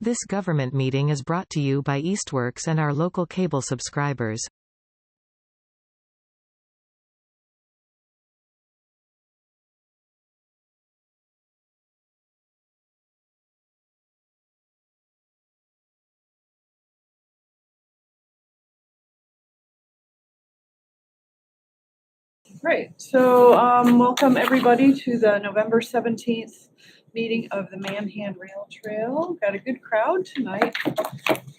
This government meeting is brought to you by Eastworks and our local cable subscribers. Great. So welcome everybody to the November 17th meeting of the Manhan Rail Trail. Got a good crowd tonight,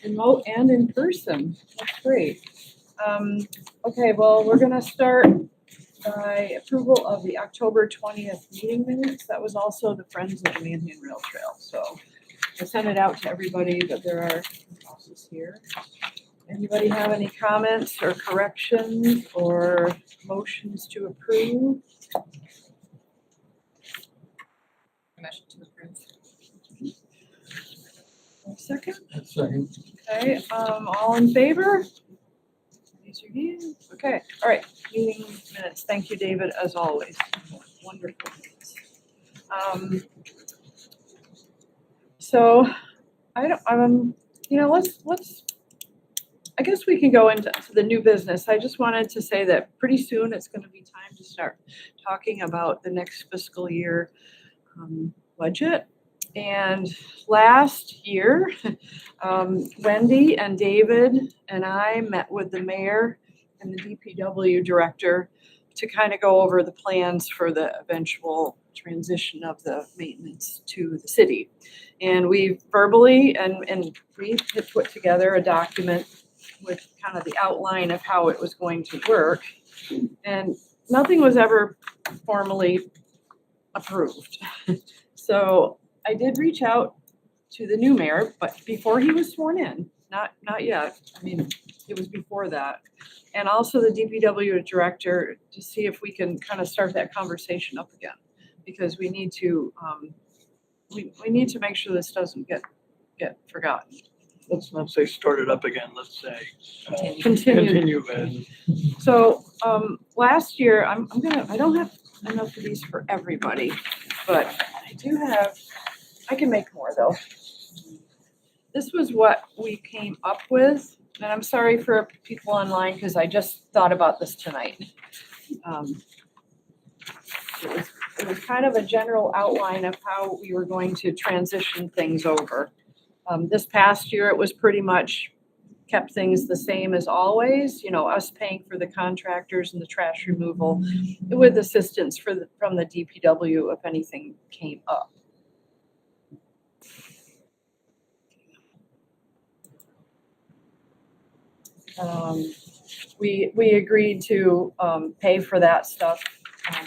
remote and in person. That's great. Okay, well, we're going to start by approval of the October 20th meeting minutes. That was also the Friends of the Manhan Rail Trail. So I sent it out to everybody, but there are bosses here. Anybody have any comments or corrections or motions to approve? Motion to approve. Second? Second. Okay, all in favor? Raise your hand. Okay, all right, meeting minutes. Thank you, David, as always. Wonderful minutes. So let's I guess we can go into the new business. I just wanted to say that pretty soon it's going to be time to start talking about the next fiscal year budget. And last year, Wendy and David and I met with the mayor and the DPW director to kind of go over the plans for the eventual transition of the maintenance to the city. And we verbally and we had put together a document with kind of the outline of how it was going to work. And nothing was ever formally approved. So I did reach out to the new mayor, but before he was sworn in, not yet. I mean, it was before that. And also the DPW director to see if we can kind of start that conversation up again, because we need to we need to make sure this doesn't get forgotten. Let's not say start it up again, let's say Continue. and So last year, I don't have enough of these for everybody, but I can make more though. This was what we came up with, and I'm sorry for people online because I just thought about this tonight. It was kind of a general outline of how we were going to transition things over. This past year, it was pretty much kept things the same as always, us paying for the contractors and the trash removal with assistance from the DPW if anything came up. We agreed to pay for that stuff,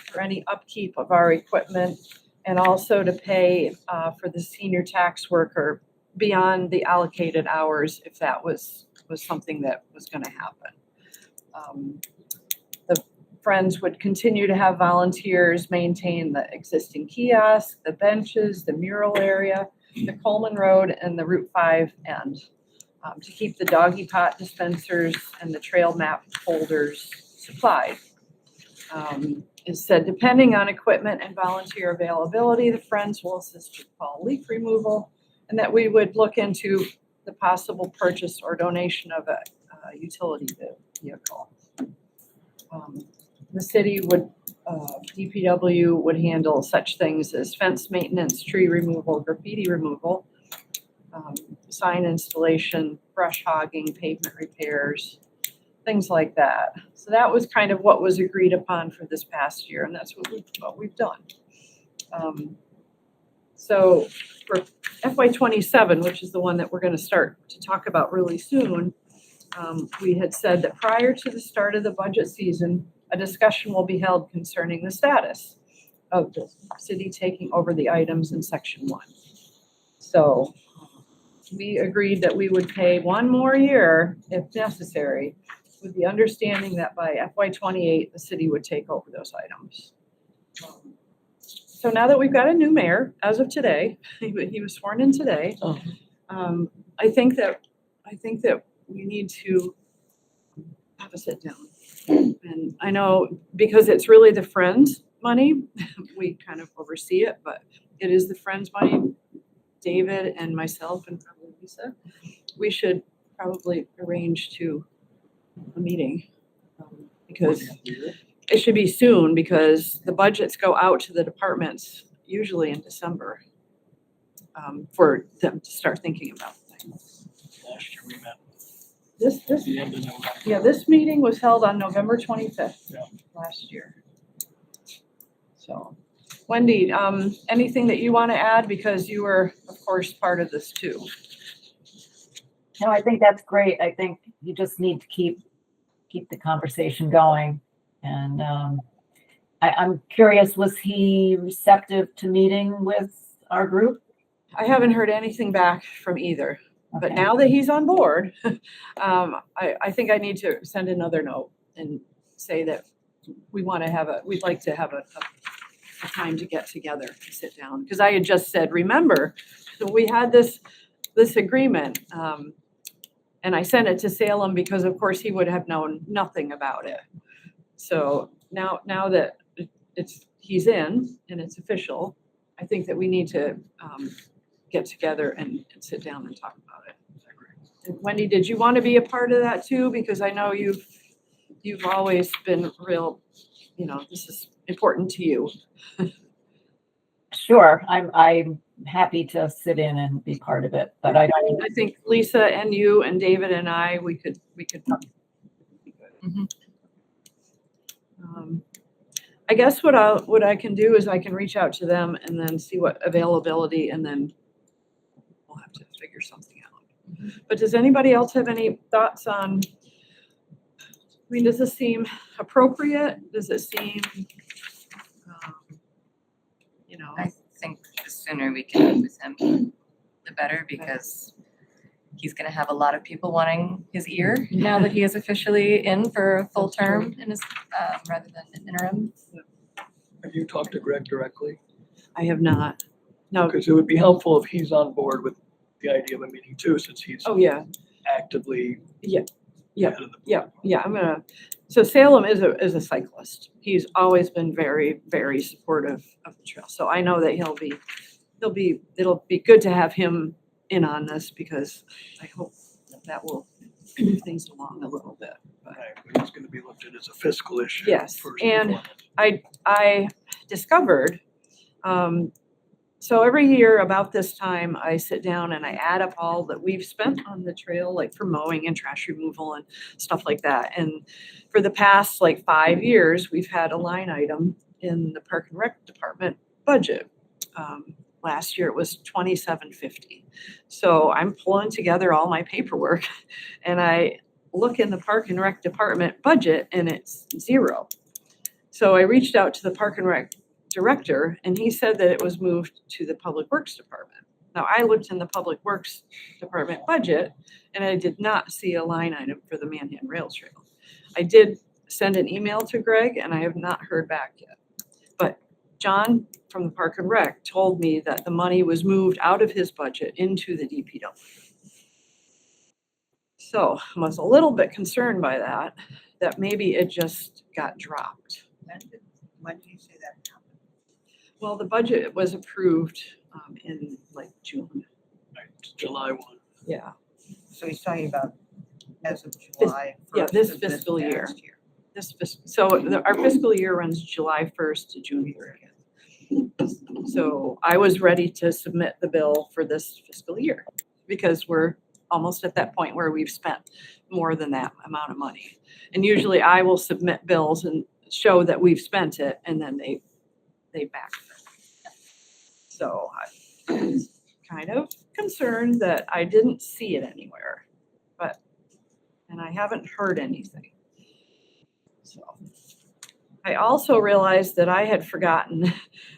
for any upkeep of our equipment, and also to pay for the senior tax worker beyond the allocated hours if that was something that was going to happen. The Friends would continue to have volunteers maintain the existing kiosk, the benches, the mural area, the Coleman Road, and the Route 5 end, to keep the doggy pot dispensers and the trail map holders supplied. It said, depending on equipment and volunteer availability, the Friends will assist with fall leaf removal, and that we would look into the possible purchase or donation of a utility vehicle. The city would, DPW would handle such things as fence maintenance, tree removal, graffiti removal, sign installation, brush hogging, pavement repairs, things like that. So that was kind of what was agreed upon for this past year, and that's what we've done. So for FY27, which is the one that we're going to start to talk about really soon, we had said that prior to the start of the budget season, a discussion will be held concerning the status of the city taking over the items in Section 1. So we agreed that we would pay one more year if necessary, with the understanding that by FY28, the city would take over those items. So now that we've got a new mayor, as of today, he was sworn in today. I think that we need to have a sit down. And I know because it's really the Friends money, we kind of oversee it, but it is the Friends money. David and myself and probably Lisa, we should probably arrange a meeting. Because it should be soon, because the budgets go out to the departments usually in December, for them to start thinking about things. Last year we met This, at the end of November. yeah, this meeting was held on November 25th Yeah. last year. So, Wendy, anything that you want to add? Because you were, of course, part of this too. No, I think that's great. I think you just need to keep the conversation going. And I'm curious, was he receptive to meeting with our group? I haven't heard anything back from either, but Okay. now that he's on board, I think I need to send another note and say that we'd like to have a time to get together and sit down. Because I had just said, remember, we had this agreement, and I sent it to Salem because of course he would have known nothing about it. So now that he's in and it's official, I think that we need to get together and sit down and talk about it. And Wendy, did you want to be a part of that too? Because I know you've always been real, this is important to you. Sure, I'm happy to sit in and be part of it, but I don't. I think Lisa and you and David and I, we could. Mhm. I guess what I can do is I can reach out to them and then see what availability, and then we'll have to figure something out. But does anybody else have any thoughts on, does this seem appropriate? Does it seem, I think the sooner we can meet with him, the better, because he's gonna have a lot of people wanting his ear now that he is officially in for a full term in his, rather than an interim. Have you talked to Greg directly? I have not. No. Because it would be helpful if he's on board with the idea of a meeting too, since he's Oh, yeah. actively. Yeah. Yeah. ahead of the- Yeah, so Salem is a cyclist. He's always been very, very supportive of the trail. So I know that it'll be good to have him in on this, because I hope that will move things along a little bit. But Right, but it's gonna be looked at as a fiscal issue. Yes, first and foremost. I discovered, so every year about this time, I sit down and I add up all that we've spent on the trail, like for mowing and trash removal and stuff like that. And for the past 5 years, we've had a line item in the Park and Rec Department budget. Last year it was $27.50. So I'm pulling together all my paperwork and I look in the Park and Rec Department budget and it's zero. So I reached out to the Park and Rec director and he said that it was moved to the Public Works Department. Now I looked in the Public Works Department budget and I did not see a line item for the Manhan Rail Trail. I did send an email to Greg and I have not heard back yet. But John from the Park and Rec told me that the money was moved out of his budget into the DPW. So I was a little bit concerned by that maybe it just got dropped. When did you say that happened? Well, the budget was approved in June. Right, it's July 1. Yeah, So he's talking about as of July 1st. yeah, this of fiscal year. past year. Our fiscal year runs July 1st to June 30th. So I was ready to submit the bill for this fiscal year because we're almost at that point where we've spent more than that amount of money. And usually I will submit bills and show that we've spent it and then they backfill. So I was kind of concerned that I didn't see it anywhere, and I haven't heard anything. So I also realized that I had forgotten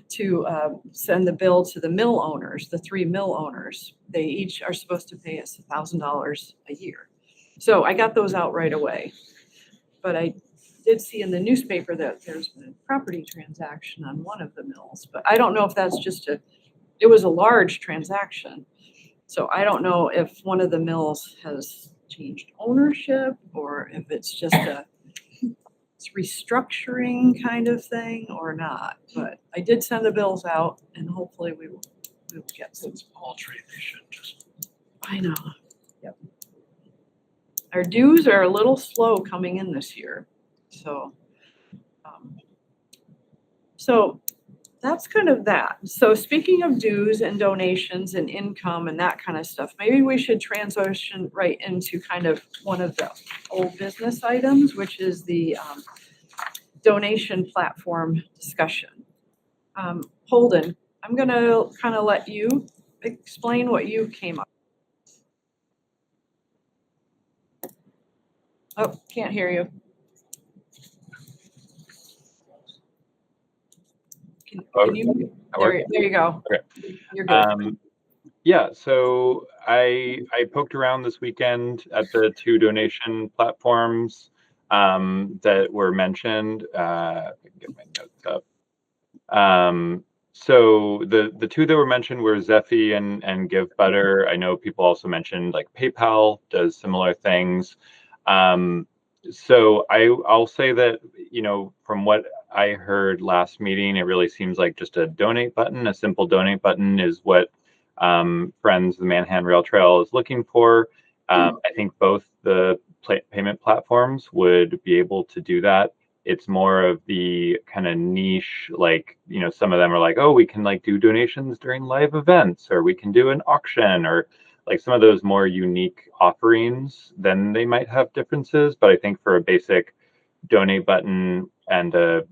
to send the bill to the mill owners, the 3 mill owners. They each are supposed to pay us $1,000 a year. So I got those out right away. But I did see in the newspaper that there's been a property transaction on one of the mills, but I don't know if that's it was a large transaction. So I don't know if one of the mills has changed ownership or if it's just it's restructuring kind of thing or not. But I did send the bills out and hopefully we will get some. It's paltry, they should just. I know. Yep. Our dues are a little slow coming in this year, so. So that's kind of that. So speaking of dues and donations and income and that kind of stuff, maybe we should transition right into kind of one of the old business items, which is the donation platform discussion. Holden, I'm gonna kind of let you explain what you came up. Oh, can't hear you. Can you, there you go. Okay. You're good. Yeah, so I poked around this weekend at the two donation platforms that were mentioned. I can get my notes up. So the two that were mentioned were Zephy and GiveButter. I know people also mentioned like PayPal does similar things. So I'll say that, you know, from what I heard last meeting, it really seems like just a donate button, a simple donate button is what Friends, the Manhan Rail Trail is looking for. I think both the payment platforms would be able to do that. It's more of the kind of niche, like, you know, some of them are like, oh, we can like do donations during live events, or we can do an auction, or like some of those more unique offerings, then they might have differences. But I think for a basic donate button and a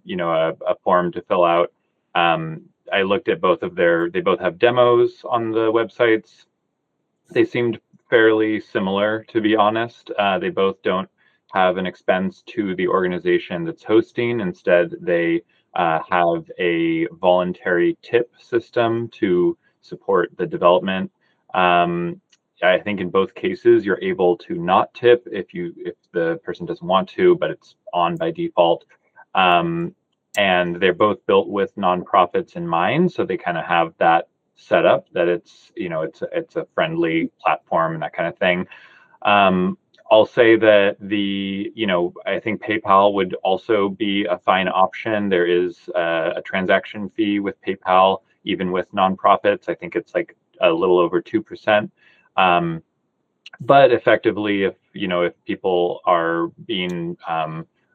form to fill out, I looked at both of they both have demos on the websites. They seemed fairly similar, to be honest. They both don't have an expense to the organization that's hosting. Instead, they have a voluntary tip system to support the development. I think in both cases, you're able to not tip if the person doesn't want to, but it's on by default. And they're both built with nonprofits in mind, so they kind of have that set up that it's, you know, it's a friendly platform and that kind of thing. I'll say that I think PayPal would also be a fine option. There is a transaction fee with PayPal, even with nonprofits. I think it's like a little over 2%. But effectively, if people are being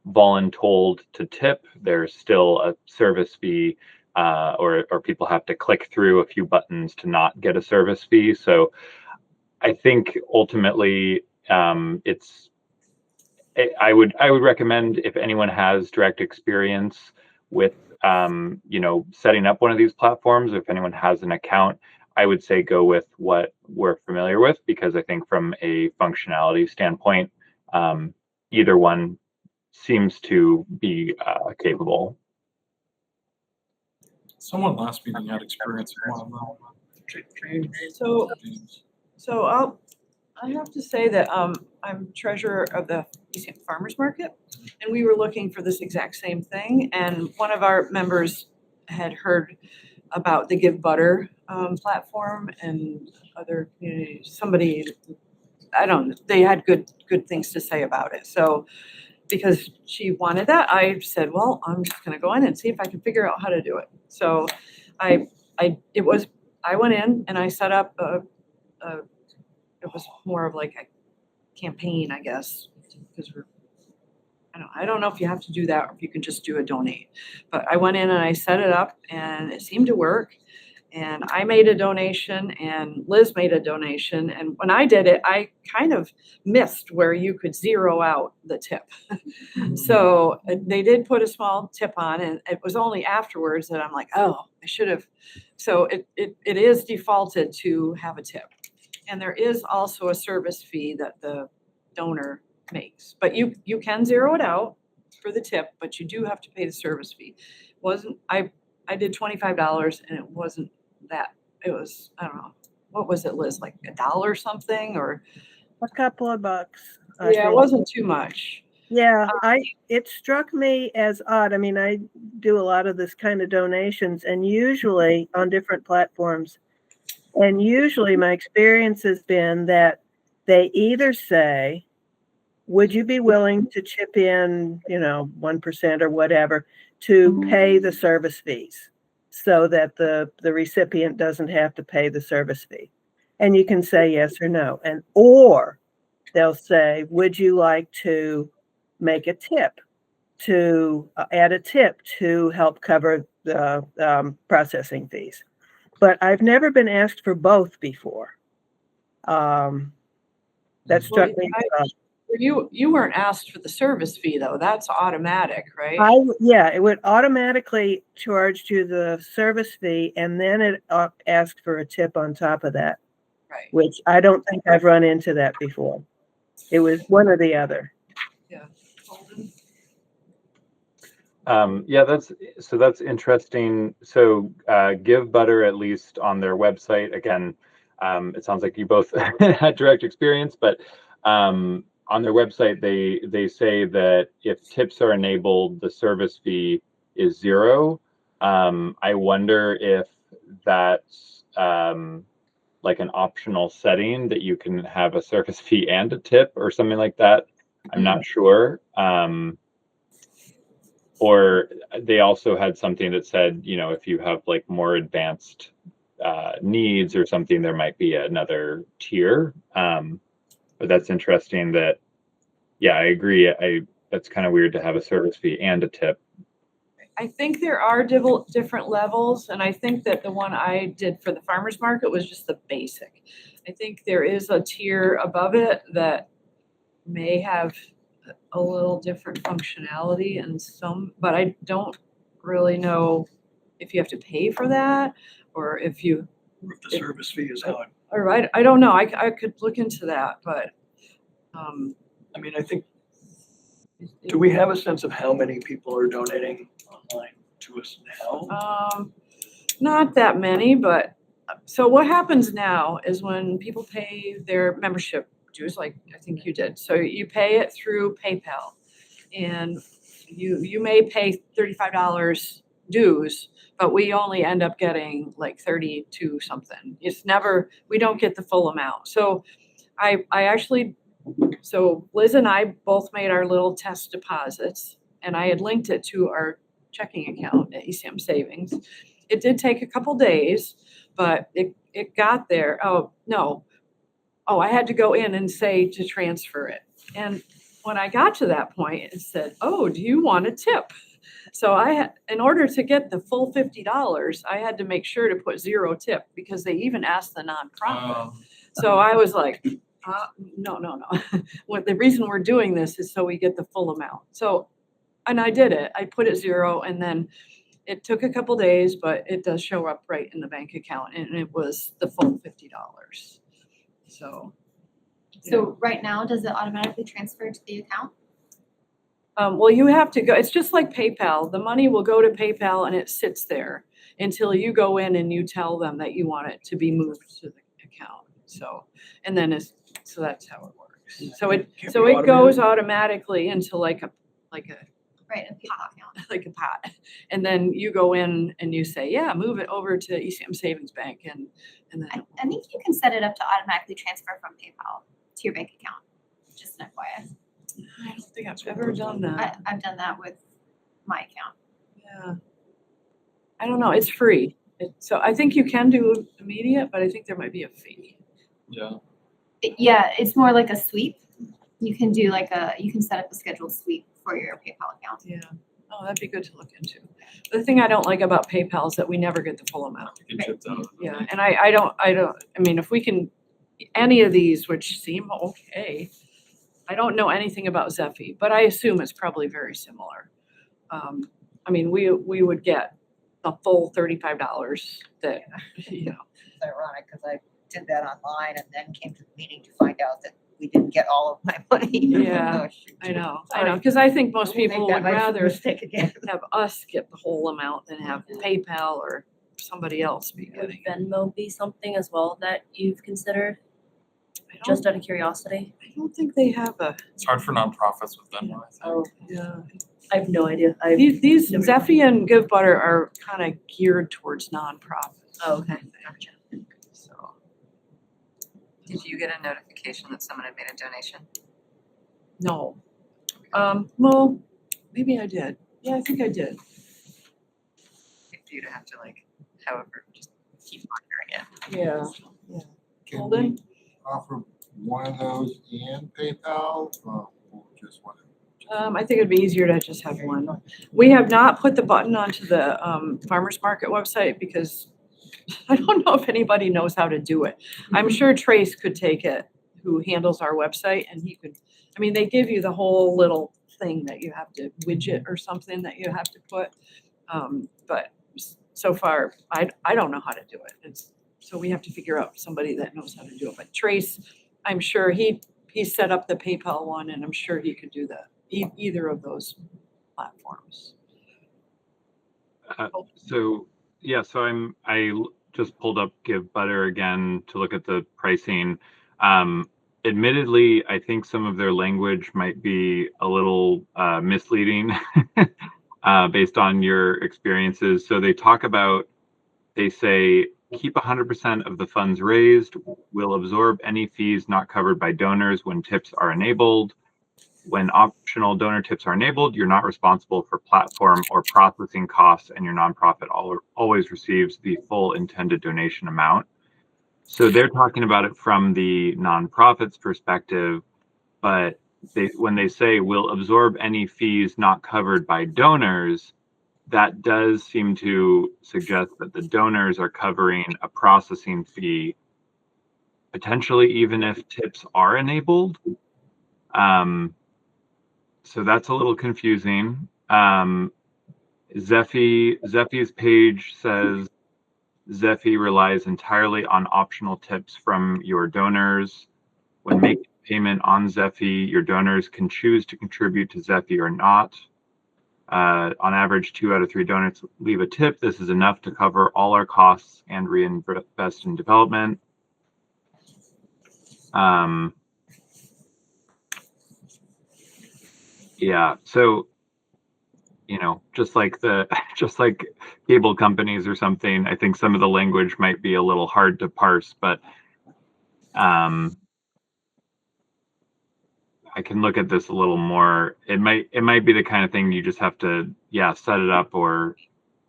voluntold to tip, there's still a service fee, or people have to click through a few buttons to not get a service fee. So I think ultimately, I would recommend, if anyone has direct experience with setting up one of these platforms, if anyone has an account, I would say go with what we're familiar with, because I think from a functionality standpoint, either one seems to be capable. Someone last meeting had experience in one of them. So I have to say that I'm treasurer of the Easthampton Farmers Market, and we were looking for this exact same thing. And one of our members had heard about the GiveButter platform, and other communities. Somebody, I don't know, they had good things to say about it. So because she wanted that, I said, well, I'm just going to go in and see if I can figure out how to do it. So I went in and I set up it was more of like a campaign, I guess, because I don't know if you have to do that or if you can just do a donate. But I went in and I set it up and it seemed to work. And I made a donation and Liz made a donation. And when I did it, I kind of missed where you could zero out the tip. So they did put a small tip on, and it was only afterwards that I'm like, oh, I should have. So it is defaulted to have a tip. And there is also a service fee that the donor makes. But you can zero it out for the tip, but you do have to pay the service fee. I did $25 and it wasn't that. It was, I don't know, what was it, Liz, like $1 something, or? A couple of bucks. I Yeah, it think. wasn't too much. Yeah, it struck me as odd. I mean, I do a lot of this kind of donations, and usually on different platforms. And usually my experience has been that they either say, would you be willing to chip in, 1% or whatever to pay the service fees so that the recipient doesn't have to pay the service fee? And you can say yes or no. Or they'll say, would you like to make a tip to add a tip to help cover the processing fees? But I've never been asked for both before. That struck me. You weren't asked for the service fee though. That's automatic, right? Yeah, it would automatically charge you the service fee, and then it asked for a tip on top of that, Right. which I don't think I've run into that before. It was one or the other. Yeah. Yeah, that's interesting. So Give Butter, at least on their website, again, it sounds like you both had direct experience, but on their website, they say that if tips are enabled, the service fee is 0. I wonder if that's like an optional setting that you can have a service fee and a tip or something like that. I'm not sure. Or they also had something that said, if you have like more advanced needs or something, there might be another tier. But that's interesting that, yeah, I agree. That's kind of weird to have a service fee and a tip. I think there are different levels, and I think that the one I did for the farmer's market was just the basic. I think there is a tier above it that may have a little different functionality and but I don't really know if you have to pay for that or if If the service fee is how, or I don't know. I could look into that, but I mean, I think, do we have a sense of how many people are donating online to us now? Not that many, but so what happens now is when people pay their membership dues, like I think you did, so you pay it through PayPal, and you may pay $35 dues, but we only end up getting like 32 something. We don't get the full amount. So so Liz and I both made our little test deposits, and I had linked it to our checking account at ECM Savings. It did take a couple days, but it got there. Oh, no. Oh, I had to go in and say to transfer it. And when I got to that point, it said, oh, do you want a tip? So in order to get the full $50, I had to make sure to put 0 tip because they even asked the nonprofit. So I was like, no. The reason we're doing this is so we get the full amount. So, and I did it. I put it 0, and then it took a couple days, but it does show up right in the bank account, and it was the full $50. So right now, does it automatically transfer to the account? well, you have to go. It's just like PayPal. The money will go to PayPal, and it sits there until you go in and you tell them that you want it to be moved to the account. So, and then so that's how it works. So it goes automatically into like a Right, a PayPal account. like a pot. And then you go in and you say, yeah, move it over to ECM Savings Bank. And then I think you can set it up to automatically transfer from PayPal to your bank account. Just an FYI. I don't think I've ever done that. I've done that with my account. Yeah. I don't know. It's free. So I think you can do immediate, but I think there might be a fee. Yeah. Yeah, it's more like a sweep. You can do you can set up a scheduled sweep for your PayPal account. Yeah. Oh, that'd be good to look into. The thing I don't like about PayPal is that we never get the full amount. Get chipped out. Yeah. And I mean, if we can, any of these, which seem okay, I don't know anything about Zephy, but I assume it's probably very similar. I mean, we would get the full $35 that, It's ironic because I did that online and then came to the meeting to find out that we didn't get all of my money. Yeah, Oh, shoot. I know, because I think most Don't make people that would rather mistake again. have us get the whole amount than have PayPal or somebody else be Would getting it. Venmo be something as well that you've considered, I just out of curiosity? don't think they have It's hard for nonprofits with Venmo, I think. Oh, yeah. I have no idea. These Zephy and Give Butter are kind of geared towards nonprofits. Oh, okay, gotcha. So, Did you get a notification that someone had made a donation? no. Well, maybe I did. Yeah, I think I did. If you'd have to however, just keep monitoring it. Yeah. Can Holden? we offer one of those and PayPal, or just one? I think it'd be easier to just have one. We have not put the button onto the farmer's market website because I don't know if anybody knows how to do it. I'm sure Trace could take it, who handles our website, and he could, I mean, they give you the whole little thing that you have to widget or something that you have to put. But so far, I don't know how to do it. So we have to figure out somebody that knows how to do it. But Trace, I'm sure he set up the PayPal one, and I'm sure he could do that, either of those platforms. So I just pulled up Give Butter again to look at the pricing. Admittedly, I think some of their language might be a little misleading based on your experiences. So they say, keep 100% of the funds raised, will absorb any fees not covered by donors when tips are enabled. When optional donor tips are enabled, you're not responsible for platform or processing costs, and your nonprofit always receives the full intended donation amount. So they're talking about it from the nonprofit's perspective, but when they say we'll absorb any fees not covered by donors, that does seem to suggest that the donors are covering a processing fee, potentially even if tips are enabled. So that's a little confusing. Zeffy's page says Zeffy relies entirely on optional tips from your donors. When making payment on Zeffy, your donors can choose to contribute to Zeffy or not. On average, 2 out of 3 donors leave a tip. This is enough to cover all our costs and reinvest in development. Yeah, so just like cable companies or something, I think some of the language might be a little hard to parse, but I can look at this a little more. It might be the kind of thing you just have to set it up, or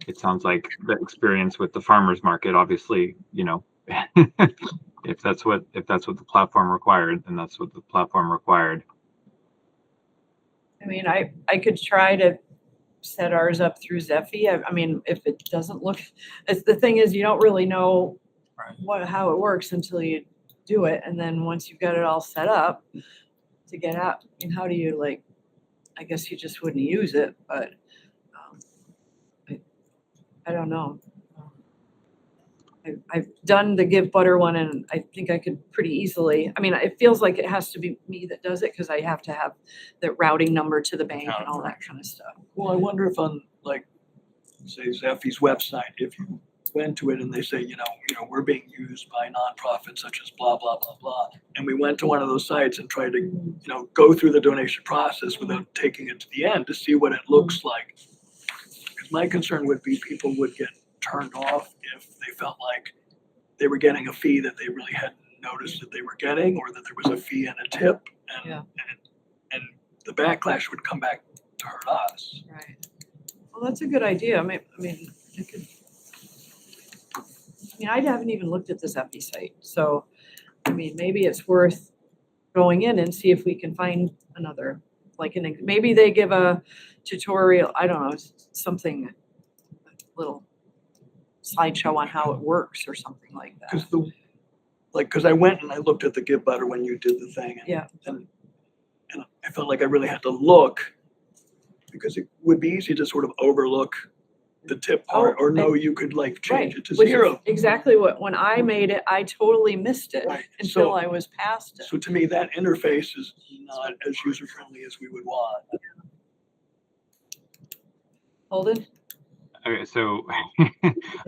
it sounds like the experience with the farmers market, obviously, if that's what the platform required, then that's what the platform required. I mean, I could try to set ours up through Zeffy. I mean, if it doesn't look, the thing is, you don't really know how it works until you do it. And then once you've got it all set up to get out, and how do you I guess you just wouldn't use it, but I don't know. I've done the Give Butter one, and I think I could pretty easily, I mean, it feels like it has to be me that does it because I have to have the routing number to the bank and all that kind of stuff. Well, I wonder if on say Zeffy's website, if you went to it and they say, we're being used by nonprofits such as blah, blah, blah, blah. And we went to one of those sites and tried to, go through the donation process without taking it to the end to see what it looks like. Because my concern would be people would get turned off if they felt like they were getting a fee that they really hadn't noticed that they were getting, or that there was a fee and a tip, and the backlash would come back to hurt us. Right. Well, that's a good idea. I haven't even looked at the Zeffy site, so maybe it's worth going in and see if we can find another, maybe they give a tutorial. I don't know, something, a little slideshow on how it works or something like that. Because I went and I looked at the Give Butter when you did the thing, and I felt like I really had to look, because it would be easy to sort of overlook the tip part, or no, you could change it to zero. Exactly when I made it, I totally missed it until I was past it. So to me, that interface is not as user friendly as we would want. Holden? Okay, so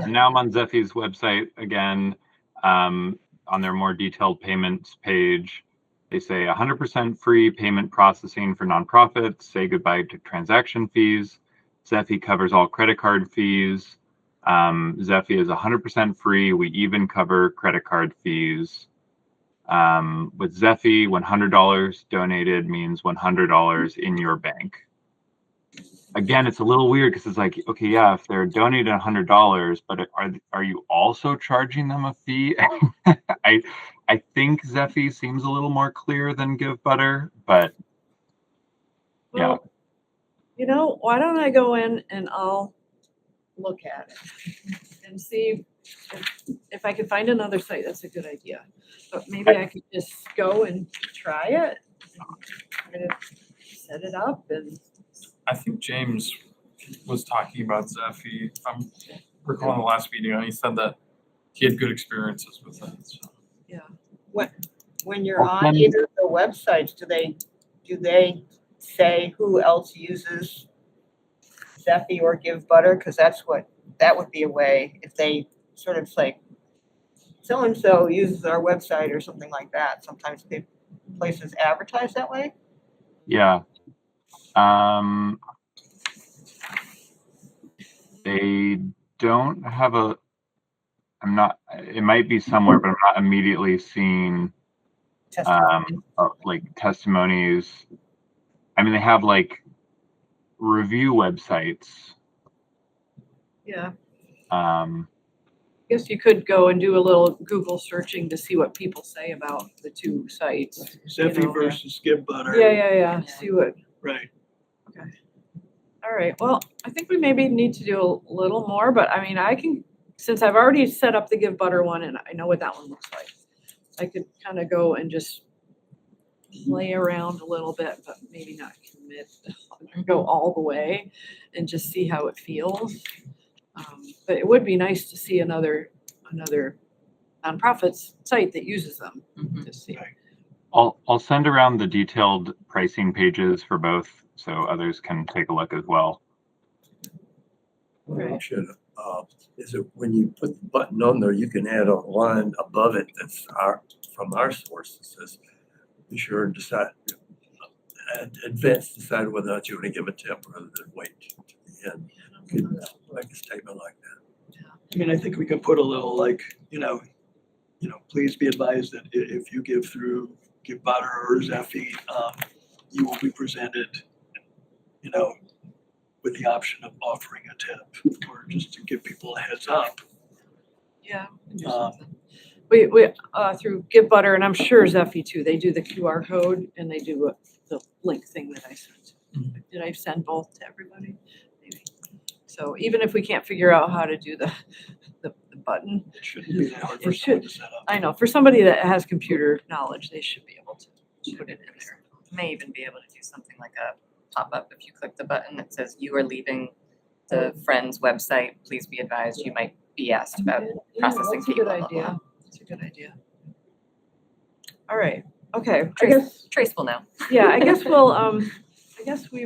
now I'm on Zeffy's website again. On their more detailed payments page, they say 100% free payment processing for nonprofits. Say goodbye to transaction fees. Zeffy covers all credit card fees. Zeffy is 100% free. We even cover credit card fees. With Zeffy, $100 donated means $100 in your bank. Again, it's a little weird because it's like, okay, yeah, if they're donating $100, but are you also charging them a fee? I think Zeffy seems a little more clear than Give Butter, but yeah. Well, you know, why don't I go in and I'll look at it and see if I can find another site. That's a good idea. But maybe I could just go and try it, kind of set it up and. I think James was talking about Zeffy. If I'm recalling the last meeting, and he said that he had good experiences with it. So. Yeah. When you're on either of the websites, do they say who else uses Zeffy or Give Butter? Because that would be a way if they sort of like so-and-so uses our website or something like that. Sometimes places advertise that way. Yeah. They don't have it might be somewhere, but I'm not immediately seeing like testimonies. I mean, they have like review websites. Yeah. I guess you could go and do a little Google searching to see what people say about the two sites. Zeffy versus Give Butter. Yeah. See what. Right. Okay. All right. Well, I think we maybe need to do a little more, but I mean, since I've already set up the Give Butter one and I know what that one looks like, I could kind of go and just play around a little bit, but maybe not commit, go all the way and just see how it feels. But it would be nice to see another nonprofit site that uses them to see. I'll send around the detailed pricing pages for both so others can take a look as well. Well, is it when you put the button on there, you can add a line above it that's from our source that says, be sure and decide, advance decide whether or not you want to give a tip rather than wait to the end. You can make a statement like that. I mean, I think we could put a little like, please be advised that if you give through Give Butter or Zeffy, you will be presented, with the option of offering a tip or just to give people a heads up. Yeah. We through Give Butter, and I'm sure Zeffy too, they do the QR code and they do the link thing that I sent. Did I send both to everybody? Maybe. So even if we can't figure out how to do the button, it shouldn't be that hard for someone to set up. I know, for somebody that has computer knowledge, they should be able to put it in there. May even be able to do something like a pop-up. If you click the button that says you are leaving the friend's website, please be advised you might be asked about processing That's a fee. good idea. That's a good idea. All right. Okay. Traceable now. Yeah, I guess we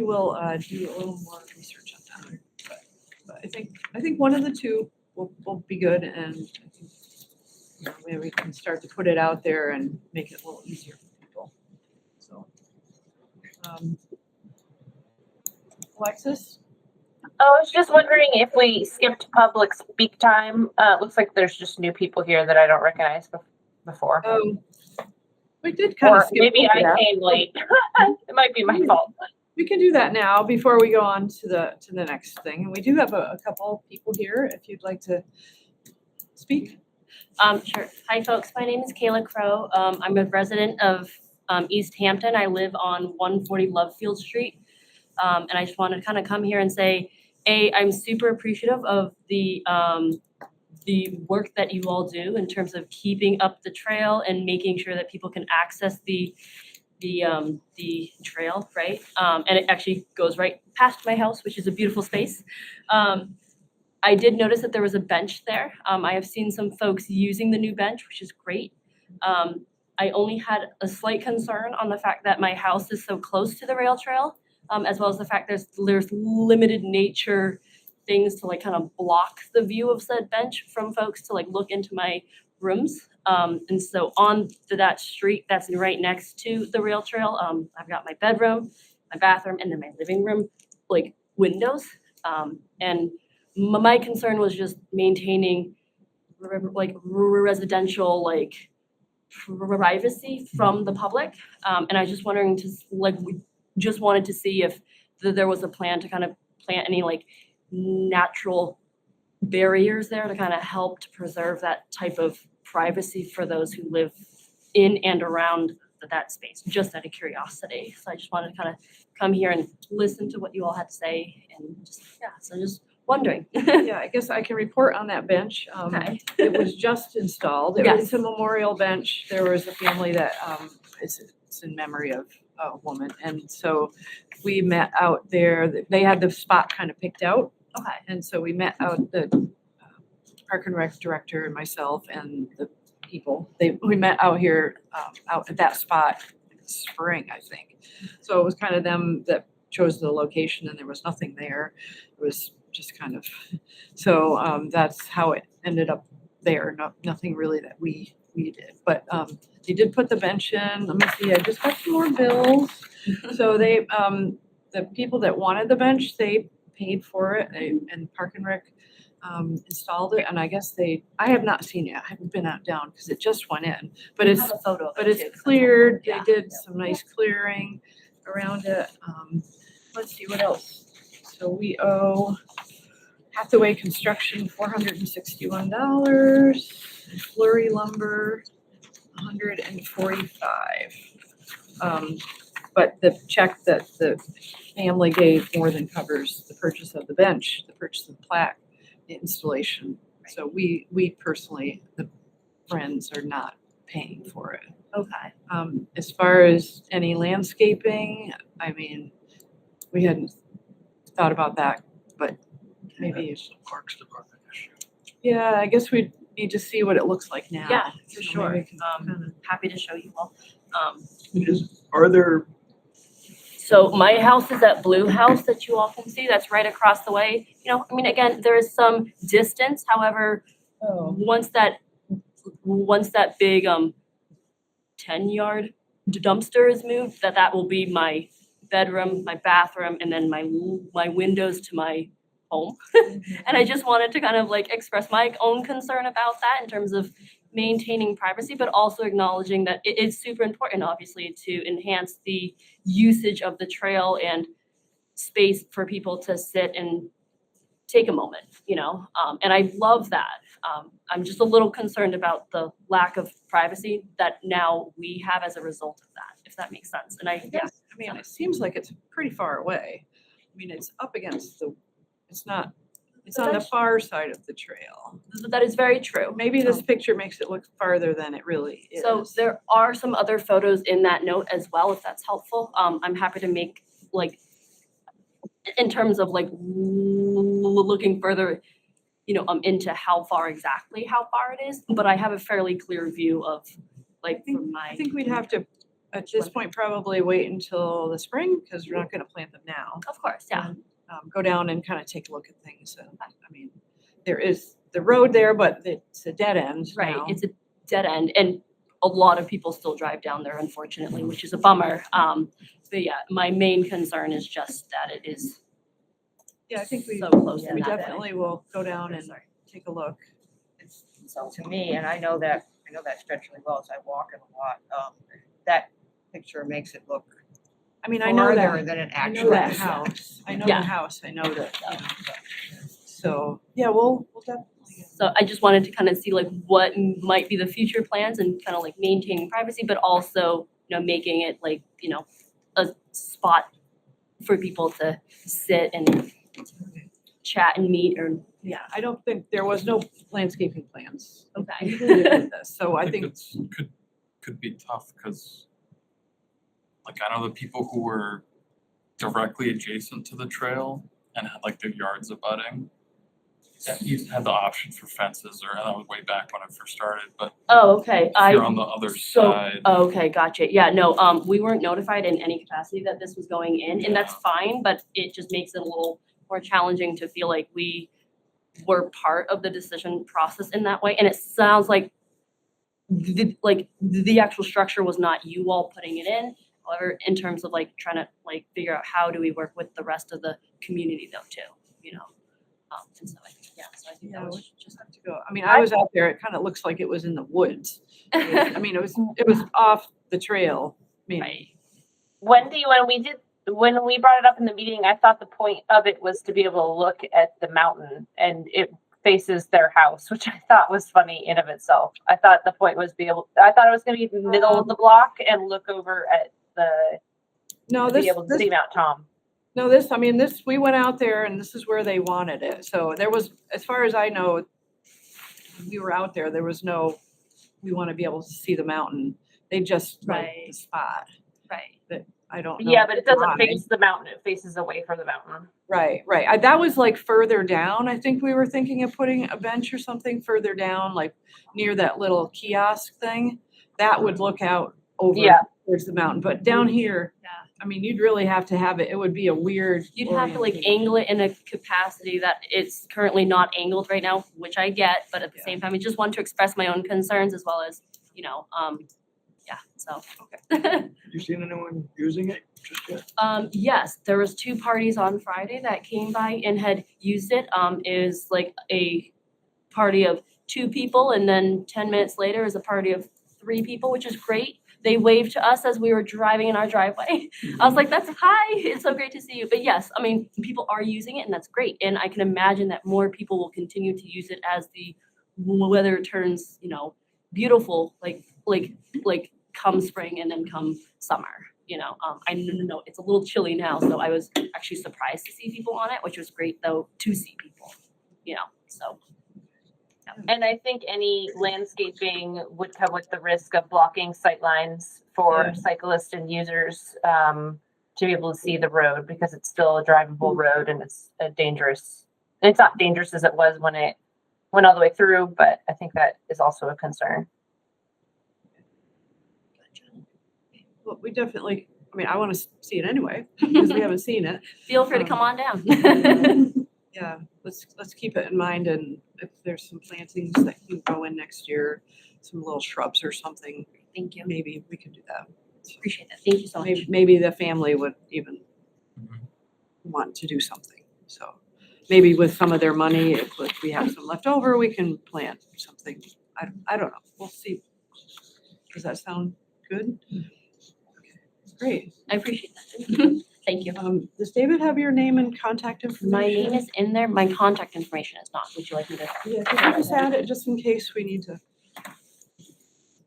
will do a little more research on that. But I think one of the two will be good, and I think maybe we can start to put it out there and make it a little easier for people. So, Alexis? I was just wondering if we skipped public speak time. Looks like there's just new people here that I don't recognize before. We did kind of skip maybe over I that. came late. It might be my fault. We can do that now before we go on to the next thing. And we do have a couple people here if you'd like to speak. Sure. Hi, folks. My name is Kayla Crow. I'm a resident of Easthampton. I live on 140 Lovefield Street. And I just wanted to kind of come here and say, I'm super appreciative of the work that you all do in terms of keeping up the trail and making sure that people can access the trail, right? And it actually goes right past my house, which is a beautiful space. I did notice that there was a bench there. I have seen some folks using the new bench, which is great. I only had a slight concern on the fact that my house is so close to the rail trail, as well as the fact there's limited nature things to like kind of block the view of said bench from folks to like look into my rooms. And so on to that street that's right next to the rail trail, I've got my bedroom, my bathroom, and then my living room, like windows. And my concern was just maintaining like residential like privacy from the public. And I was just wondering we just wanted to see if there was a plan to kind of plant any like natural barriers there to kind of help to preserve that type of privacy for those who live in and around that space, just out of curiosity. So I just wanted to kind of come here and listen to what you all had to say, and just wondering. Yeah, I guess I can report on that bench. Okay. It was just installed. It's a memorial bench. There was a family that, it's in memory of a woman. And so we met out there. They had the spot kind of picked out. Okay. And so we met out, the Park and Rec director and myself and the people. We met out here, out at that spot in spring, I think. So it was kind of them that chose the location, and there was nothing there. It was just kind of, so that's how it ended up there. Nothing really that we did, but they did put the bench in. Let me see, I just got some more bills. So they, the people that wanted the bench, they paid for it, and Park and Rec installed it, and I guess I have not seen it. I haven't been out down because it just went in, but I it's have a photo of but it it's too, 'cause cleared. yeah. They did some nice clearing around it. Let's see what else. So we owe Hathaway Construction $461, Flurry Lumber $145. But the check that the family gave more than covers the purchase of the bench, the purchase of the plaque, the installation. So we personally, the Friends, are not paying for it. Okay. As far as any landscaping, I mean, we hadn't thought about that, but maybe It's the Parks Department issue. yeah, I guess we need to see what it looks like now. Yeah, for So sure. maybe we can Happy to show you all. Are there, So my house is that blue house that you all can see. That's right across the way. You know, I mean, again, there is some distance. However, once that big 10-yard dumpster is moved, that will be my bedroom, my bathroom, and then my windows to my home. And I just wanted to kind of like express my own concern about that in terms of maintaining privacy, but also acknowledging that it is super important, obviously, to enhance the usage of the trail and space for people to sit and take a moment, you know? And I love that. I'm just a little concerned about the lack of privacy that now we have as a result of that, if that makes sense. And I mean, it seems like it's pretty far away. I mean, it's up against it's on the far side of the trail. That is very true. Maybe this picture makes it look farther than it really is. So there are some other photos in that note as well, if that's helpful. I'm happy to make, like, in terms of like looking further, you know, into how far it is, but I have a fairly clear view of like I think we'd have to, at this point, probably wait until the spring, because we're not gonna plant them now. Of course, yeah. And, go down and kind of take a look at things. And I mean, there is the road there, but it's a dead end Right, now. it's a dead end, and a lot of people still drive down there, unfortunately, which is a bummer. But yeah, my main concern is just that it is Yeah, I think we so close in we that way. definitely will go down and take a look. So to me, and I know that stretch really well, as I walk it a lot, that picture makes it look I mean, I know farther that, than it I actually know that is. house. I know Yeah. the house. I know that, you know, so, yeah, we'll definitely. So I just wanted to kind of see like what might be the future plans and kind of like maintaining privacy, but also, you know, making it like, you know, a spot for people to sit and chat and meet or, Yeah, I don't think, there was no landscaping plans okay. included with this, so I think, it's could be tough because like I know the people who were directly adjacent to the trail and had like their yards abutting. That used to have the option for fences, or that was way back when I first started, but Oh, okay. if you're on the other side. Okay, gotcha. Yeah, no, we weren't notified in any capacity that this was going in, and that's fine, but it just makes it a little more challenging to feel like we were part of the decision process in that way. And it sounds like the actual structure was not you all putting it in. However, in terms of like trying to like figure out how do we work with the rest of the community though too, you know? And so I think that was just have to go. I mean, I was out there, it kind of looks like it was in the woods. I mean, it was off the trail, maybe. Wendy, when we brought it up in the meeting, I thought the point of it was to be able to look at the mountain, and faces their house, which I thought was funny in of itself. I thought the point was I thought it was gonna be the middle of the block and look over at No, be able to see Mount Tom. No, we went out there and this is where they wanted it. So there was, as far as I know, we were out there, there was no, we want to be able to see the mountain. They just like the Right. spot. Right. But I don't know. Yeah, but it doesn't why. face the mountain, it faces away from the mountain. Right. That was like further down. I think we were thinking of putting a bench or something further down, like near that little kiosk thing. That would look out over towards the mountain. But down here, I mean, you'd really have to have it. It would be a weird. You'd have to like angle it in a capacity that it's currently not angled right now, which I get, but at the same time, I just want to express my own concerns as well as, so. Okay. You seen anyone using it just yet? Yes, there was 2 parties on Friday that came by and had used it. Is like a party of 2 people, and then 10 minutes later is a party of 3 people, which is great. They waved to us as we were driving in our driveway. I was like, "That's hi! It's so great to see you." But yes, I mean, people are using it, and that's great. And I can imagine that more people will continue to use it as the weather turns, beautiful, like come spring and then come summer. I know it's a little chilly now, so I was actually surprised to see people on it, which was great though to see people. So. And I think any landscaping would come with the risk of blocking sight lines for cyclists and users to be able to see the road, because it's still a drivable road and it's dangerous. It's not dangerous as it was when it went all the way through, but I think that is also a concern. Well, we definitely, I want to see it anyway, because we haven't seen it. Feel free to come on down. Yeah, let's keep it in mind, and if there's some plantings that can go in next year, some little shrubs or something. Thank you. Maybe we can do that. Appreciate that. Thank you so much. Maybe the family would even want to do something. So maybe with some of their money, if we have some left over, we can plant something. I don't know. We'll see. Does that sound good? Okay, great. I appreciate that. Thank you. Does David have your name and contact information? My name is in there. My contact information is not. Would you like me to? Yeah, can you just add it just in case we need to?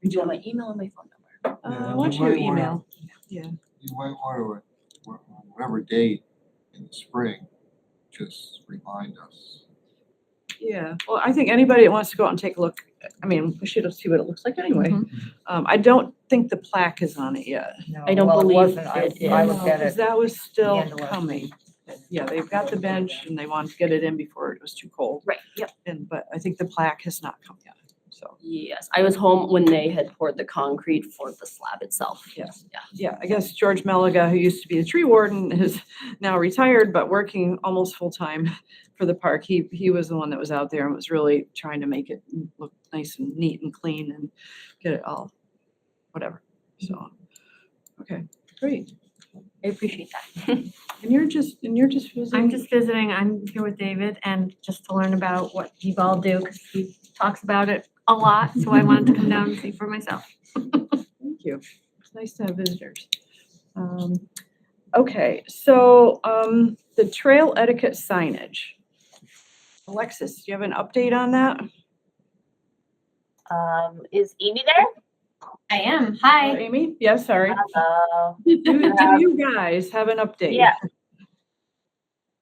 Do you want my email and my phone number? What's your email? Yeah. You might want to, whatever date in the spring, just remind us. Yeah, well, I think anybody that wants to go out and take a look, we should see what it looks like anyway. I don't think the plaque is on it yet. I don't believe wasn't. it is. I looked at Because it. that was still End of last coming. Yeah, they've got the bench and they wanted to get it in before it was too cold. Right, yep. But I think the plaque has not come yet, so. Yes, I was home when they had poured the concrete for the slab itself. Yes. Yeah. Yeah, I guess George Meliga, who used to be the tree warden, is now retired, but working almost full-time for the park. He was the one that was out there and was really trying to make it look nice and neat and clean and get it all, whatever. So, okay, great. I appreciate that. And you're just visiting? I'm just visiting. I'm here with David and just to learn about what you all do, because he talks about it a lot. So I wanted to come down and see for myself. Thank you. It's nice to have visitors. Okay, so the trail etiquette signage. Alexis, do you have an update on that? Is Amy there? I am. Hi. Amy? Yeah, sorry. Hello. Do you guys have an update? Yeah.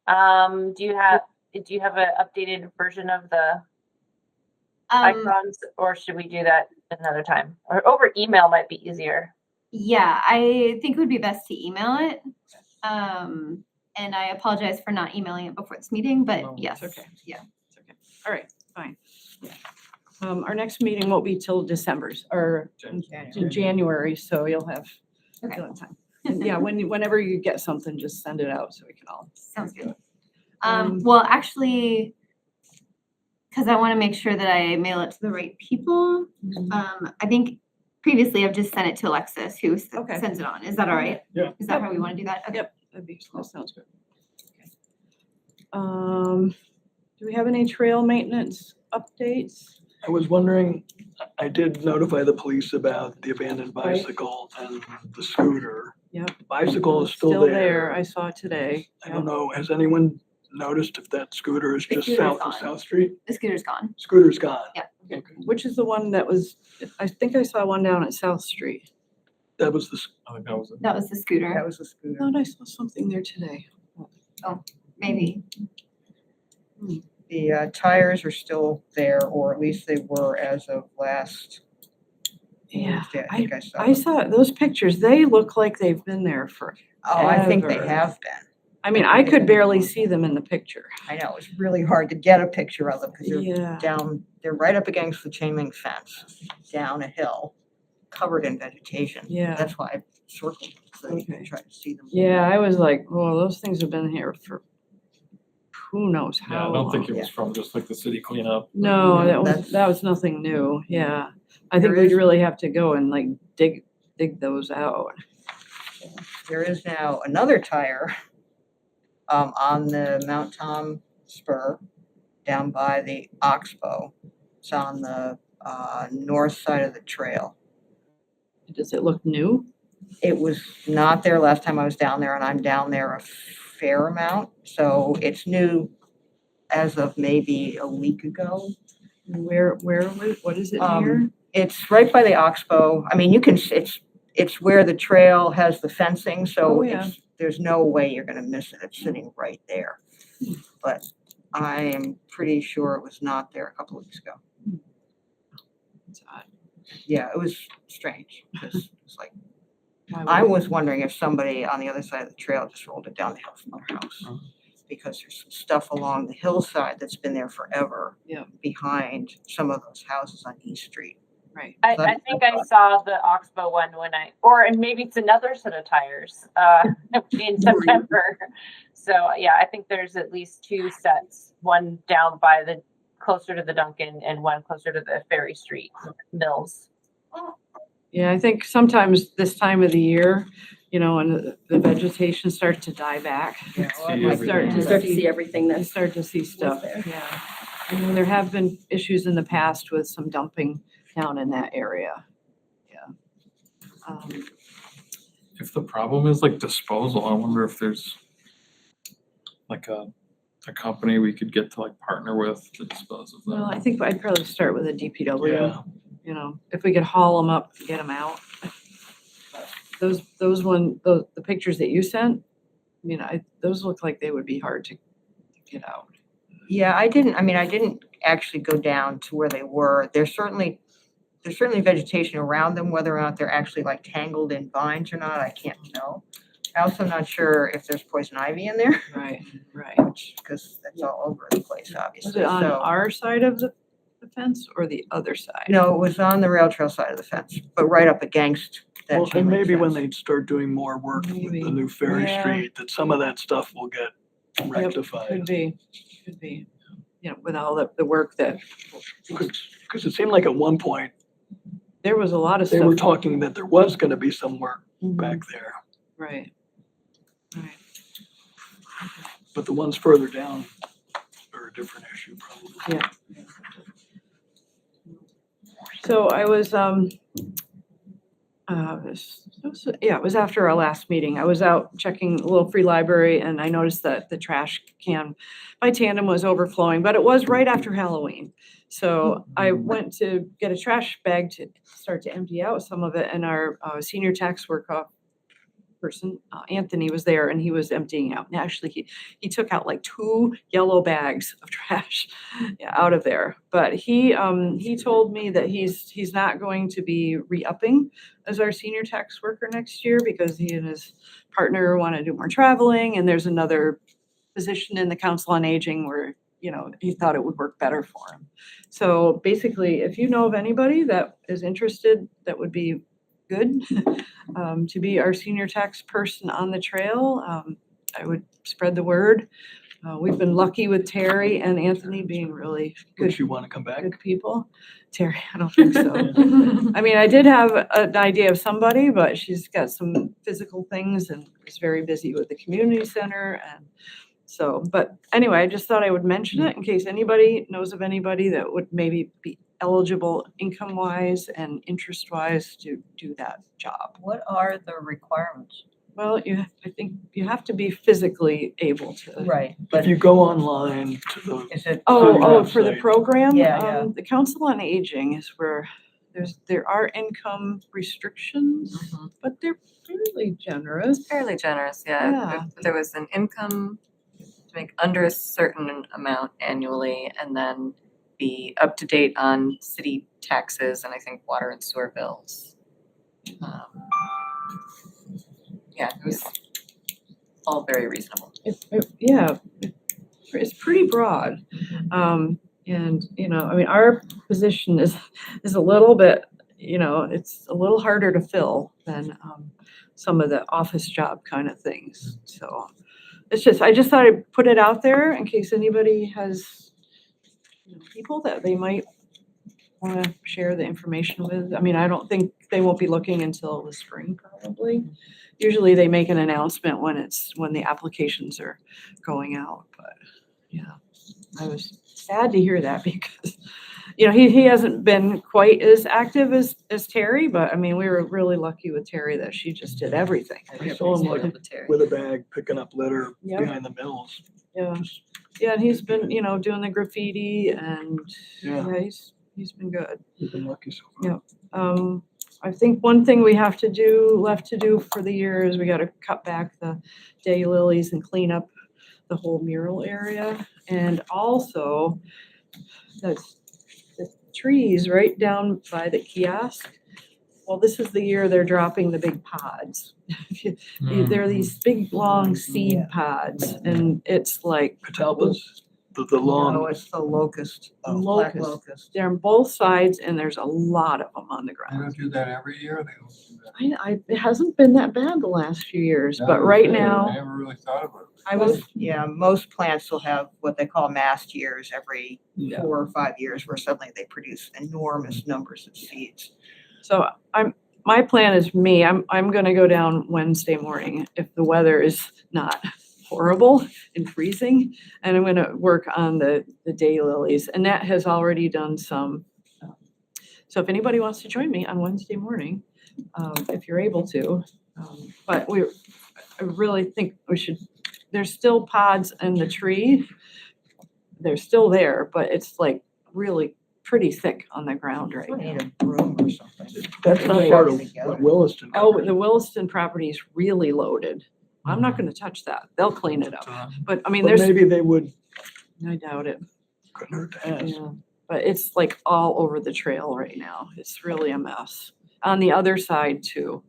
Do you have an updated version of the icons, or should we do that another time? Or over email might be easier. Yeah, I think it would be best to email it. And I apologize for not emailing it before this meeting, but yes. It's okay. Yeah. It's okay. All right, fine. Yeah. Our next meeting won't be till December's or in January, so you'll have time. And yeah, whenever you get something, just send it out so we can all. Sounds good. Well, actually, because I want to make sure that I mail it to the right people. I think previously I've just sent it to Alexis, who sends it on. Is that all right? Yeah. Is that how we want to do that? Okay. Yep, that sounds good. Okay. Do we have any trail maintenance updates? I was wondering, I did notify the police about the abandoned bicycle and the scooter. Yep. The bicycle is still there. I saw it today. I don't know, has anyone noticed if that scooter is The just scooter's south of gone. South Street? The scooter's gone. Scooter's gone. Yeah. Okay. Which is the one that was, I think I saw one down at South Street. That was the, I think that was it. That was the scooter. That was a I scooter. thought I saw something there today. Maybe. The tires are still there, or at least they were as of last Yeah, Wednesday, I think I saw. I saw those pictures. They look like they've been there for, Oh, I think they ever. have been. I mean, I could barely see them in the picture. I know, it's really hard to get a picture of them because they're Yeah. down, they're right up against the chain link fence, down a hill, covered in vegetation. Yeah. That's why I circled them, so that you can Okay. try to see them. Yeah, I was like, well, those things have been here for who knows how Yeah, I long. don't think it was from just like the city cleanup. No, Yeah, that was nothing new. Yeah. I think There we'd is- really have to go and like dig those out. There is now another tire on the Mount Tom spur down by the Oxbow. It's on the north side of the trail. Does it look new? It was not there last time I was down there, and I'm down there a fair amount, so it's new as of maybe a week ago. What is it near? It's right by the Oxbow. I mean, you can, it's where the trail has the fencing, so Oh, yeah. there's no way you're gonna miss it. It's sitting right there. But I am pretty sure it was not there a couple of weeks ago. It's odd. Yeah, it was strange, because it's like, Why I would- was wondering if somebody on the other side of the trail just rolled it down the hill from our house. Because there's some stuff along the hillside that's been there forever. Yeah. Behind some of those houses on East Street. Right. I think I saw the Oxbow one and maybe it's another set of tires, in September. So, yeah, I think there's at least two sets, one down by closer to the Duncan and one closer to the Ferry Street Mills. Yeah, I think sometimes this time of the year, when the vegetation starts to die back. Yeah, well, See like- everything. You start to see everything You that's start to see stuff, there. yeah. I mean, there have been issues in the past with some dumping down in that area. Yeah. If the problem is like disposal, I wonder if there's like a company we could get to like partner with to dispose of Well, them. I think I'd probably start with a DPW, yeah. if we could haul them up, get them out. The pictures that you sent, those look like they would be hard to get out. Yeah, I didn't actually go down to where they were. There's certainly vegetation around them, whether or not they're actually like tangled in vines or not, I can't know. I'm also not sure if there's poison ivy in there, Right, right. because that's all over the place, Was obviously, it on so. our side of the fence or the other side? No, it was on the rail trail side of the fence, but right up against that Well, chain and link maybe when fence. they start doing more work with Maybe. the new Ferry Yeah. Street, that some of that stuff will get rectified. Could be. With all the work that, Because it seemed like at one point, there was a lot of they stuff. were talking that there was gonna be some work Mhm. back there, Right. Right. but the ones further down are a different issue probably. Yeah. So I was, it was after our last meeting. I was out checking a little free library and I noticed that the trash can by Tandem was overflowing, but it was right after Halloween. So I went to get a trash bag to start to empty out some of it and our senior tax work-off person, Anthony, was there and he was emptying out. And actually, he took out like 2 yellow bags of trash out of there. But he told me that he's not going to be re-upping as our senior tax worker next year because he and his partner want to do more traveling and there's another position in the Council on Aging where he thought it would work better for him. So basically, if you know of anybody that is interested, that would be good to be our senior tax person on the trail. I would spread the word. We've been lucky with Terry and Anthony being really Would good, you wanna come back? good people. Terry, I don't think so. I mean, I did have an idea of somebody, but she's got some physical things and is very busy with the community center and so, but anyway, I just thought I would mention it in case anybody knows of anybody that would maybe be eligible income-wise and interest-wise to do that job. What are the requirements? Well, I think you have to be physically able to. Right, If but you go online to the, is it? Oh, for the website. program? Yeah. The Council on Aging is where there are income restrictions, but they're fairly generous. Fairly generous, yeah. Yeah. If there was an income to make under a certain amount annually and then be up to date on city taxes and I think water and sewer bills. Yeah, it was all very reasonable. Yeah, it's pretty broad. And, I mean, our position is a little bit, it's a little harder to fill than some of the office job kind of things. So I just thought I'd put it out there in case anybody has people that they might want to share the information with. I mean, I don't think they won't be looking until the spring probably. Usually they make an announcement when the applications are going out, but yeah, I was sad to hear that because, he hasn't been quite as active as Terry, but I mean, we were really lucky with Terry that she just did everything. I saw him like with a bag picking up litter Yep. behind the mills. Yeah, yeah, and he's been, doing the graffiti and Yeah. yeah, he's been good. We've been lucky so far. Yeah. I think one thing we have to do, left to do for the year is we gotta cut back the daylilies and clean up the whole mural area. And also, the trees right down by the kiosk. Well, this is the year they're dropping the big pods. They're these big, long seed pods, and it's like Catalpas, the long. No, it's the locust, black locust. locust. They're on both sides, and there's a lot of them on the They ground. don't do that every year, they don't do that. It hasn't been that bad the last few years, No, but they right did. I now, never really thought about it. I was, Yeah, most plants will have what they call mast years every Yeah. 4 or 5 years where suddenly they produce enormous numbers of seeds. so my plan is I'm gonna go down Wednesday morning if the weather is not horrible and freezing, and I'm gonna work on the daylilies. Annette has already done some. So if anybody wants to join me on Wednesday morning, if you're able to, but I really think we should, there's still pods in the tree. They're still there, but it's like really pretty thick on the ground right We now. need a broom or something. That's not part of what Williston. Oh, covers. the Williston property is really loaded. I'm not gonna touch that. They'll clean it up. But I mean, But there's, maybe they would, I doubt it. couldn't hurt to ask. Yeah, but it's like all over the trail right now. It's really a mess. On the other side too.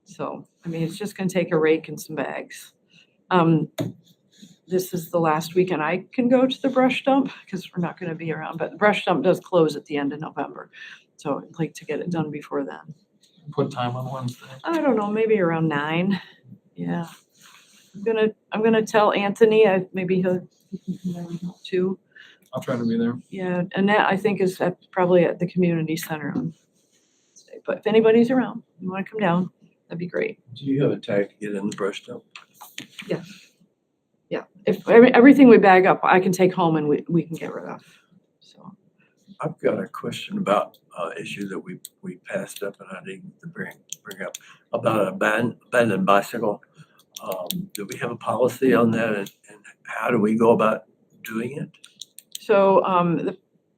So, I mean, it's just gonna take a rake and some bags. This is the last weekend I can go to the brush dump because we're not gonna be around, but the brush dump does close at the end of November. So I'd like to get it done before then. What time on Wednesday? I don't know, maybe around 9. Yeah. I'm gonna tell Anthony, maybe he'll too. I'll try to be there. Yeah, Annette, I think is probably at the community center on Wednesday. But if anybody's around, you wanna come down, that'd be great. Do you have a tag to get in the brush dump? Yeah. If everything we bag up, I can take home and we can get rid of. So, I've got a question about issue that we passed up and I need to bring up about an abandoned bicycle. Do we have a policy on that and how do we go about doing it? So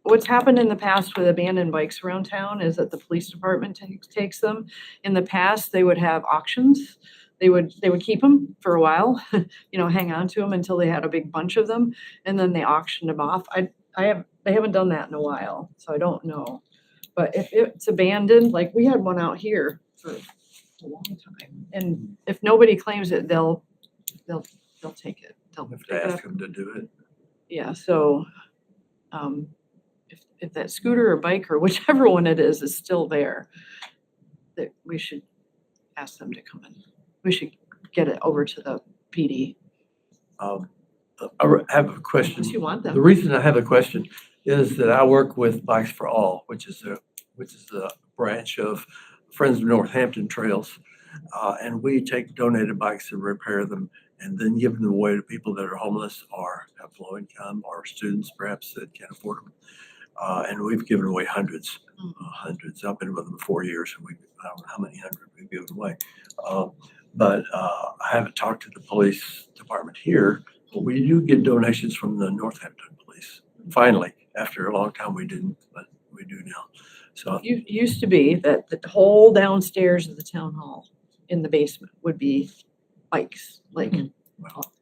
what's happened in the past with abandoned bikes around town is that the police department takes them. In the past, they would have auctions. They would keep them for a while, hang on to them until they had a big bunch of them, and then they auctioned them off. They haven't done that in a while, so I don't know. But if it's abandoned, like we had one out here for a long time, and if nobody claims it, they'll take it. They'll We have pick it to up. ask them to do it. Yeah, so if that scooter or bike or whichever one it is still there, that we should ask them to come in. We should get it over to the PD. I have a question. Unless you want them. The reason I have a question is that I work with Bikes for All, which is a branch of Friends of Northampton Trails. And we take donated bikes and repair them and then give them away to people that are homeless or have low income or students perhaps that can't afford them. And we've given away hundreds. I've been with them 4 years and I don't know how many hundred we've given away. But I haven't talked to the police department here, but we do get donations from the Northampton police. Finally, after a long time we didn't, but we do now. So Used to be that the whole downstairs of the town hall in the basement would be bikes, like, I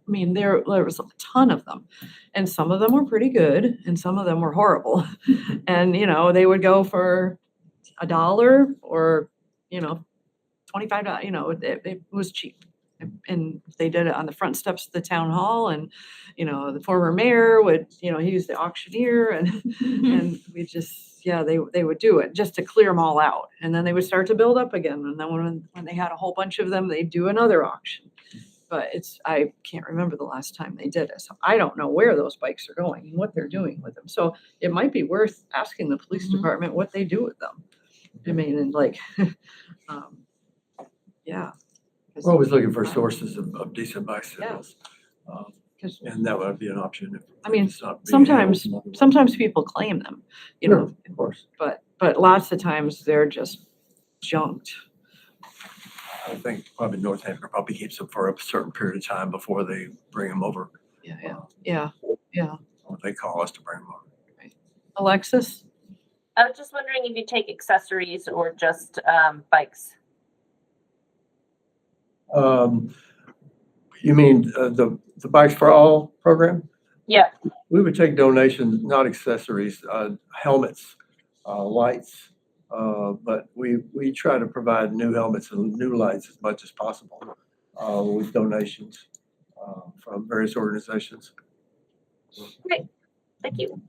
mean, there was a ton of them. And some of them were pretty good and some of them were horrible. And, you know, they would go for $1 or, you know, $25, you know, it was cheap. And they did it on the front steps of the town hall and, you know, the former mayor would, you know, he was the auctioneer and we just, yeah, they would do it just to clear them all out. And then they would start to build up again. And then when they had a whole bunch of them, they'd do another auction. But I can't remember the last time they did it. So I don't know where those bikes are going and what they're doing with them. So it might be worth asking the police department what they do with them. I mean, and like, yeah. we're always looking for sources of decent bicycles. And that would be an option. If I mean, it's not being handled sometimes another way. sometimes people claim them, you know, Of course. but lots of times they're just junked. I think probably Northampton probably keeps them for a certain period of time before they bring them over. Yeah. Or they call us to bring them over. Alexis? I was just wondering if you take accessories or just bikes. You mean the Bikes for All program? Yeah. We would take donations, not accessories, helmets, lights. But we try to provide new helmets and new lights as much as possible with donations from various organizations. Great, thank you.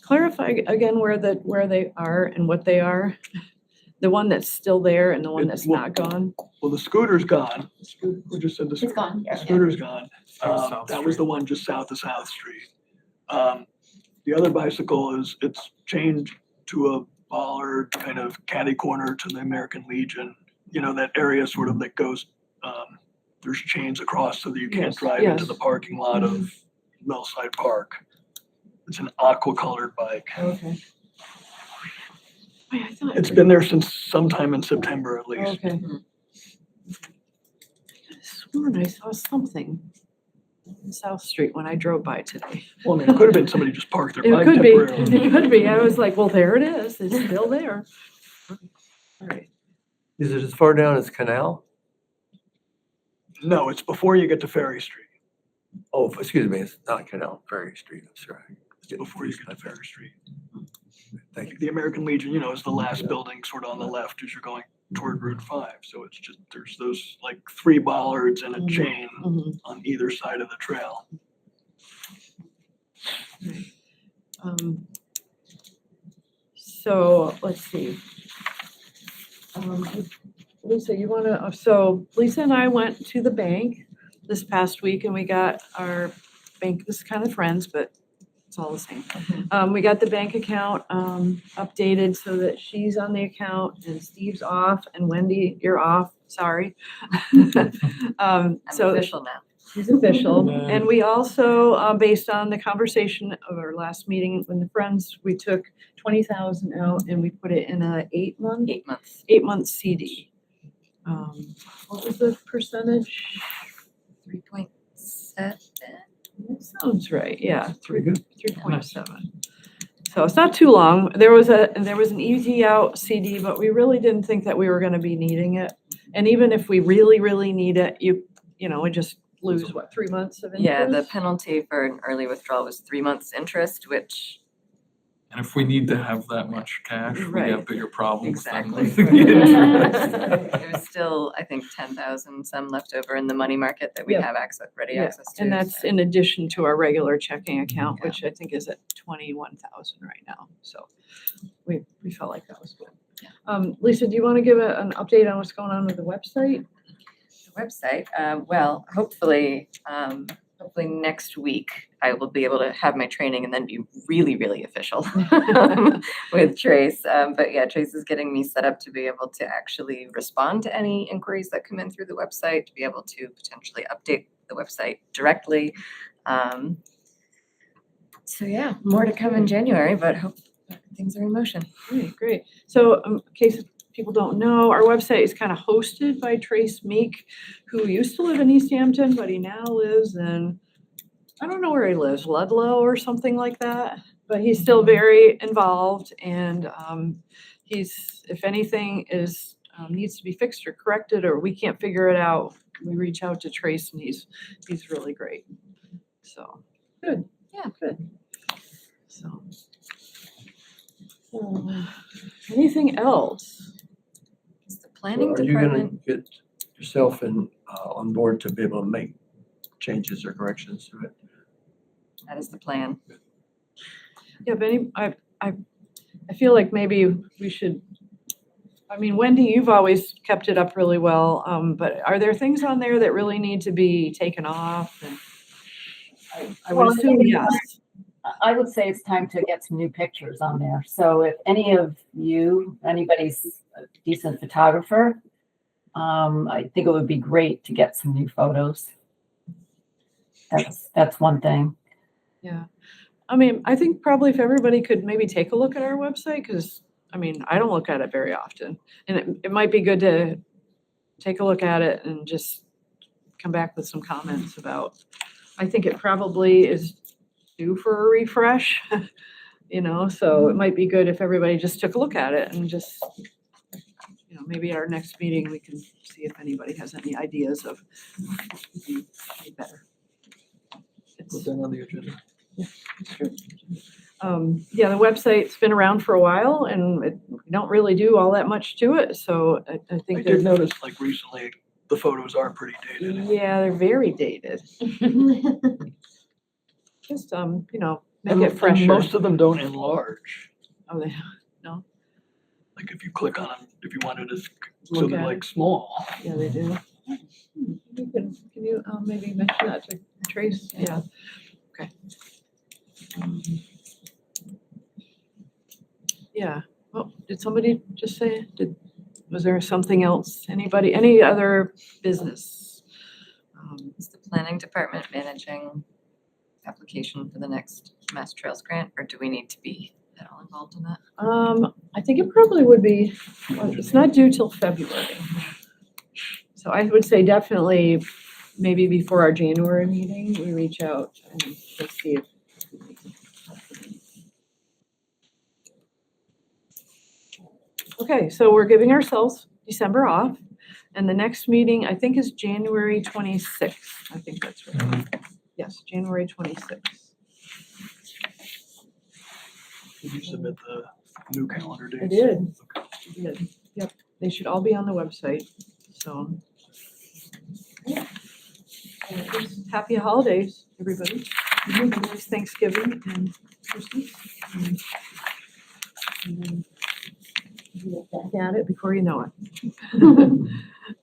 Clarify again where they are and what they are. The one that's still there and the one that's not gone. Well, the scooter's gone. We just said the It's gone. the scooter's gone. South That was the one just south of South Street. The other bicycle it's chained to a bollard, kind of catty corner to the American Legion. You know, that area sort of that goes, there's chains across so that you can't drive into the parking lot of Millside Park. It's an aqua colored bike. Okay. Wait, I thought. It's been there since sometime in September at least. Okay. I sworn I saw something on South Street when I drove by today. Well, I mean, it could have been somebody just parked their It bike could be, temporarily. it could be. I was like, well, there it is. It's still there. All right. Is it as far down as Canal? No, it's before you get to Ferry Street. Oh, excuse me, it's not Canal, Ferry Street, that's right. It's before you get to Ferry Street. Thank you. The American Legion, you know, is the last building sort of on the left as you're going toward Route 5. So it's just, there's those like 3 bollards and a chain on either side of the trail. So let's see. Lisa, Lisa and I went to the bank this past week and we got our bank, this is kind of friends, but it's all the same. We got the bank account updated so that she's on the account and Steve's off and Wendy, you're off, sorry. I'm official now. She's official. And we also, based on the conversation of our last meeting when the friends, we took 20,000 out and we put it in a 8 month CD. What was the percentage? 3.7. That sounds right. Yeah, 3.7. So it's not too long. There was an easy out CD, but we really didn't think that we were going to be needing it. And even if we really, really need it, you know, we just lose what, 3 months of interest? Yeah, the penalty for an early withdrawal was 3 months interest, which. And if we need to have that much cash, we have bigger problems than Exactly. the interest. There was still, I think, 10,000 some left over in the money market that we have ready access to. And that's in addition to our regular checking account, which I think is at 21,000 right now. So we felt like that was good. Lisa, do you want to give an update on what's going on with the website? The website, well, hopefully next week I will be able to have my training and then be really, really official with Trace. But yeah, Trace is getting me set up to be able to actually respond to any inquiries that come in through the website, to be able to potentially update the website directly. So yeah, more to come in January, but hope things are in motion. Great. So in case people don't know, our website is kind of hosted by Trace Meek, who used to live in Easthampton, but he now lives in, I don't know where he lives, Ludlow or something like that. But he's still very involved, and he's, if anything is needs to be fixed or corrected, or we can't figure it out, we reach out to Trace, and he's really great. So good, yeah, good. So anything else? Is the planning Are you gonna department, get yourself on board to be able to make changes or corrections to it? that is the plan. Yeah, Benny, I feel like maybe we should, I mean, Wendy, you've always kept it up really well, but are there things on there that really need to be taken off? And I would Well, assume yes. I would say it's time to get some new pictures on there. So if anybody's a decent photographer, I think it would be great to get some new photos. That's one thing. Yeah. I mean, I think probably if everybody could maybe take a look at our website, because, I mean, I don't look at it very often. And it might be good to take a look at it and just come back with some comments about, I think it probably is due for a refresh, so it might be good if everybody just took a look at it and just, maybe at our next meeting, we can see if anybody has any ideas of what could be made better. Put that on the agenda. Yeah, it's true. Yeah, the website's been around for a while, and we don't really do all that much to it, so I I think did notice like recently, the photos are pretty dated. yeah, they're very dated. Just, make And it fresher. most of them don't enlarge. Oh, they, no? Like if you click on them, if you wanted to, so Look they're at like small. Yeah, they do. Can you maybe mention that to Trace? Yeah, okay. Yeah, well, did somebody just say, was there something else? Anybody, any other business? Is the planning department managing application for the next Mass Trails grant, or do we need to be at all involved in that? I think it probably would be, it's not due till February. So I would say definitely, maybe before our January meeting, we reach out and just see if. Okay, so we're giving ourselves December off, and the next meeting, I think, is January 26th. I think that's right. Yes, January 26th. Did you submit the new calendar dates? I did. I did. Yep, they should all be on the website, so. Yeah. Just happy holidays, everybody. Have a nice Thanksgiving and Christmas. And then you'll get back at it before you know it.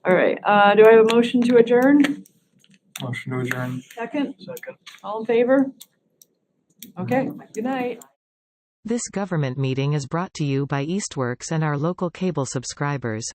All right, do I have a motion to adjourn? Motion to adjourn. Second? Second. All in favor? Okay, good night. This government meeting is brought to you by Eastworks and our local cable subscribers.